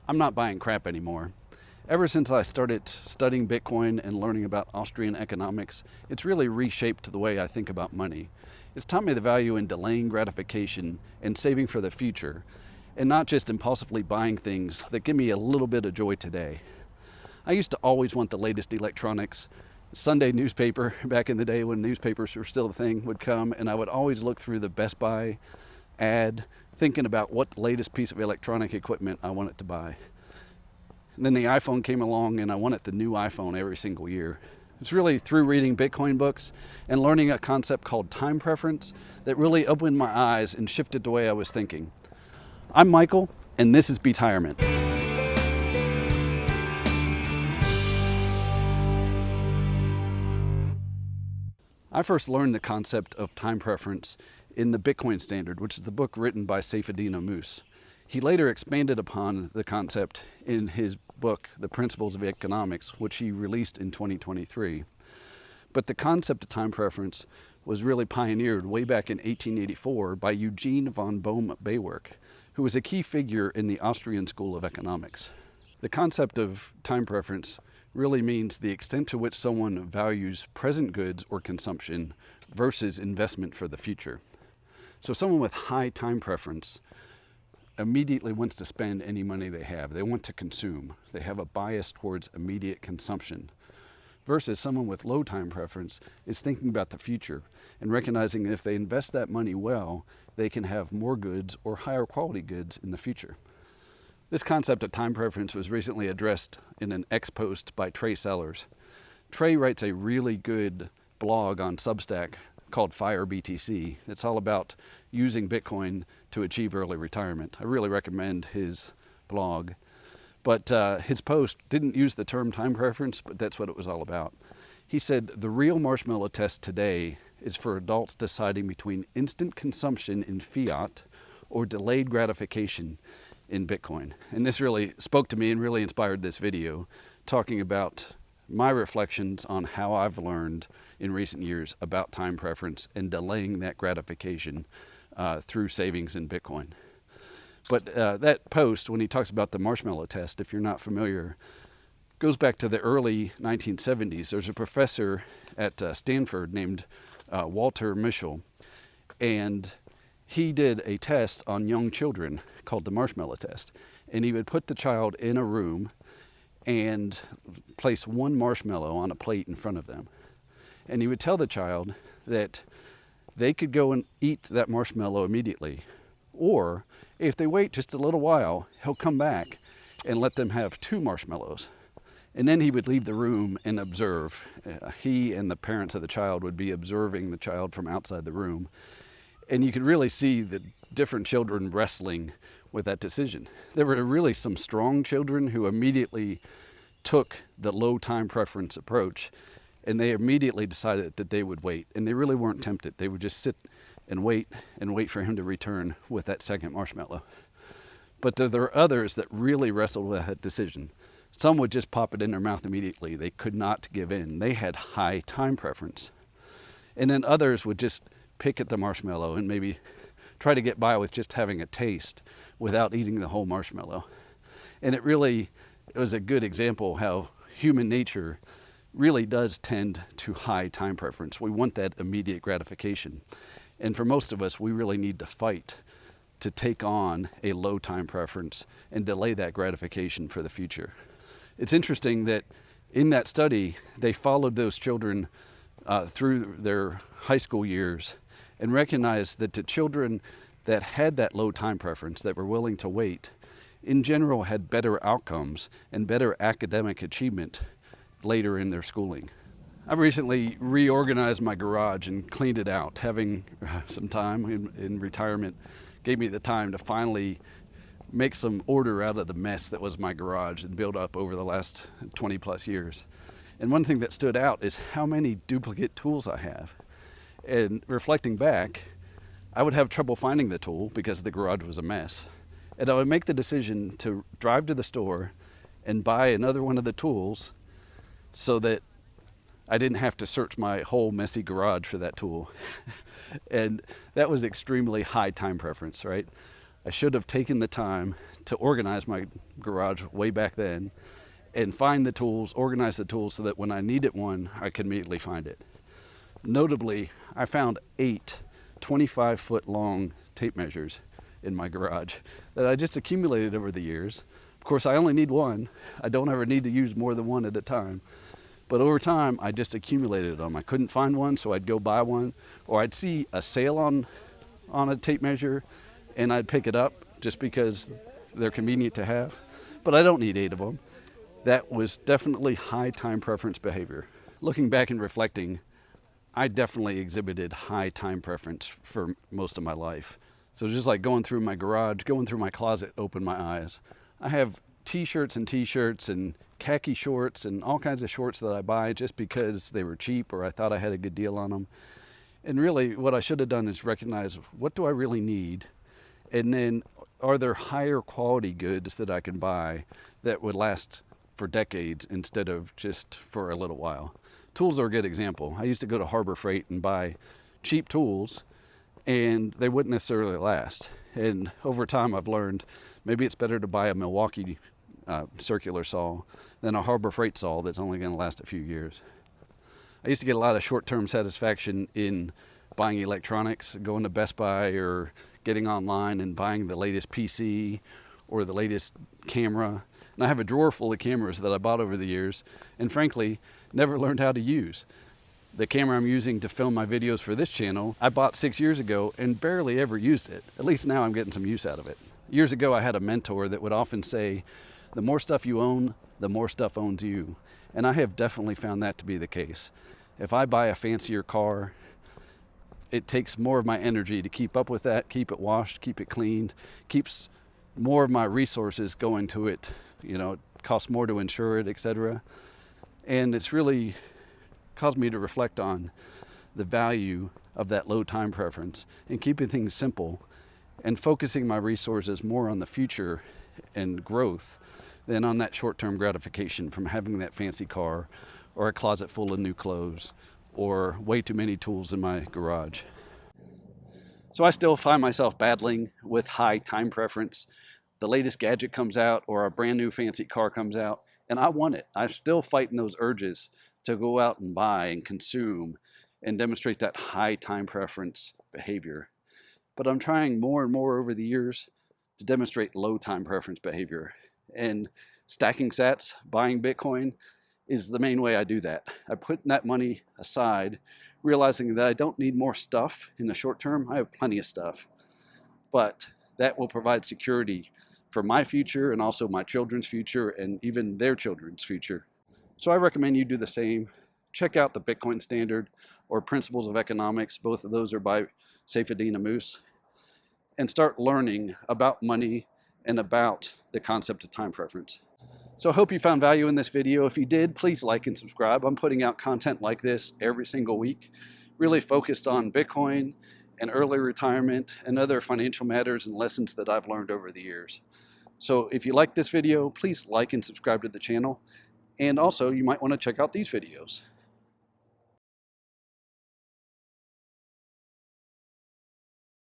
I'm not buying crap anymore. Ever since I started studying Bitcoin and learning about Austrian economics, it's really reshaped the way I think about money. It's taught me the value in delaying gratification and saving for the future, and not just impulsively buying things that give me a little bit of joy today. I used to always want the latest electronics. Sunday newspaper, back in the day when newspapers were still a thing, would come, and I would always look through the Best Buy ad, thinking about what latest piece of electronic equipment I wanted to buy. And then the iPhone came along, and I wanted the new iPhone every single year. It's really through reading Bitcoin books and learning a concept called time preference that really opened my eyes and shifted the way I was thinking. I'm Michael, and this is Betirement. I first learned the concept of time preference in the Bitcoin Standard, which is the book written by Saifedean Ammous. He later expanded upon the concept in his book, The Principles of Economics, which he released in 2023. But the concept of time preference was really pioneered way back in 1884 by Eugen von Bohm-Bawerk, who was a key figure in the Austrian School of Economics. The concept of time preference really means the extent to which someone values present goods or consumption versus investment for the future. So someone with high time preference immediately wants to spend any money they have. They want to consume. They have a bias towards immediate consumption. Versus someone with low time preference is thinking about the future and recognizing that if they invest that money well, they can have more goods or higher quality goods in the future. This concept of time preference was recently addressed in an X-post by Trey Sellers. Trey writes a really good blog on Substack called f.i.r.e. BTC. It's all about using Bitcoin to achieve early retirement. I really recommend his blog. But his post didn't use the term time preference, but that's what it was all about. He said, the real marshmallow test today is for adults deciding between instant consumption in fiat or delayed gratification in Bitcoin. And this really spoke to me and really inspired this video, talking about my reflections on how I've learned in recent years about time preference and delaying that gratification through savings in Bitcoin. But that post, when he talks about the marshmallow test, if you're not familiar, goes back to the early 1970s. There's a professor at Stanford named Walter Mischel, and he did a test on young children called the Marshmallow Test. And he would put the child in a room and place one marshmallow on a plate in front of them. And he would tell the child that they could go and eat that marshmallow immediately. Or if they wait just a little while, he'll come back and let them have two marshmallows. And then he would leave the room and observe. He and the parents of the child would be observing the child from outside the room. And you could really see the different children wrestling with that decision. There were really some strong children who immediately took the low time preference approach, and they immediately decided that they would wait. And they really weren't tempted. They would just sit and wait for him to return with that second marshmallow. But there were others that really wrestled with that decision. Some would just pop it in their mouth immediately. They could not give in. They had high time preference. And then others would just pick at the marshmallow and maybe try to get by with just having a taste without eating the whole marshmallow. And it was a good example how human nature really does tend to high time preference. We want that immediate gratification. And for most of us, we really need to fight to take on a low time preference and delay that gratification for the future. It's interesting that in that study, they followed those children through their high school years and recognized that the children that had that low time preference, that were willing to wait, in general had better outcomes and better academic achievement later in their schooling. I recently reorganized my garage and cleaned it out. Having some time in retirement gave me the time to finally make some order out of the mess that was my garage and build up over the last 20 plus years. And one thing that stood out is how many duplicate tools I have. And reflecting back, I would have trouble finding the tool because the garage was a mess. And I would make the decision to drive to the store and buy another one of the tools so that I didn't have to search my whole messy garage for that tool. And that was extremely high time preference, right? I should have taken the time to organize my garage way back then and find the tools, organize the tools so that when I needed one, I could immediately find it. Notably, I found 8 25-foot long tape measures in my garage that I just accumulated over the years. Of course, I only need one. I don't ever need to use more than one at a time. But over time, I just accumulated them. I couldn't find one, so I'd go buy one, or I'd see a sale on a tape measure, and I'd pick it up just because they're convenient to have. But I don't need 8 of them. That was definitely high time preference behavior. Looking back and reflecting, I definitely exhibited high time preference for most of my life. So just like going through my garage, going through my closet opened my eyes. I have t-shirts and khaki shorts and all kinds of shorts that I buy just because they were cheap or I thought I had a good deal on them. And really what I should have done is recognize, what do I really need? And then are there higher quality goods that I can buy that would last for decades instead of just for a little while? Tools are a good example. I used to go to Harbor Freight and buy cheap tools, and they wouldn't necessarily last. And over time I've learned maybe it's better to buy a Milwaukee circular saw than a Harbor Freight saw that's only going to last a few years. I used to get a lot of short-term satisfaction in buying electronics, going to Best Buy or getting online and buying the latest PC or the latest camera. And I have a drawer full of cameras that I bought over the years and frankly never learned how to use. The camera I'm using to film my videos for this channel, I bought 6 years ago and barely ever used it. At least now I'm getting some use out of it. Years ago I had a mentor that would often say, the more stuff you own, the more stuff owns you. And I have definitely found that to be the case. If I buy a fancier car, it takes more of my energy to keep up with that, keep it washed, keep it cleaned, keeps more of my resources going to it. You know, it costs more to insure it, etc. And it's really caused me to reflect on the value of that low time preference and keeping things simple and focusing my resources more on the future and growth than on that short-term gratification from having that fancy car or a closet full of new clothes or way too many tools in my garage. So I still find myself battling with high time preference. The latest gadget comes out or a brand new fancy car comes out and I want it. I'm still fighting those urges to go out and buy and consume and demonstrate that high time preference behavior. But I'm trying more and more over the years to demonstrate low time preference behavior. And stacking sats, buying Bitcoin, is the main way I do that. I put that money aside, realizing that I don't need more stuff in the short term. I have plenty of stuff. But that will provide security for my future and also my children's future and even their children's future. So I recommend you do the same. Check out the Bitcoin Standard or Principles of Economics. Both of those are by Saifedean Ammous. And start learning about money and about the concept of time preference. So I hope you found value in this video. If you did, please like and subscribe. I'm putting out content like this every single week, really focused on Bitcoin and early retirement and other financial matters and lessons that I've learned over the years. So if you like this video, please like and subscribe to the channel. And also, you might want to check out these videos.